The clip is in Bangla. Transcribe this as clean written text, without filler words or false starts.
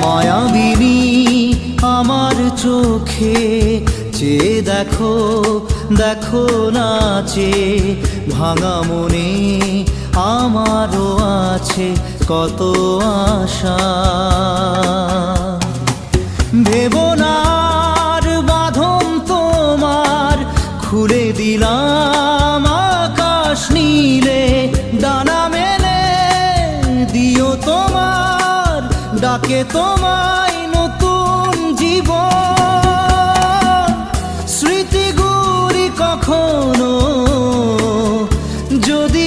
মায়াবিনী আমার চোখে চেয়ে দেখো, দেখো নাচে ভাঙা মনে আমারও আছে কত আশা। ভেবনার বাঁধন তোমার খুলে দিলাম আকাশ নীলে, ডানা মেলে দিও তোমার ডাকে তোমায় নতুন জীবন। স্মৃতিগুলি কখনো যদি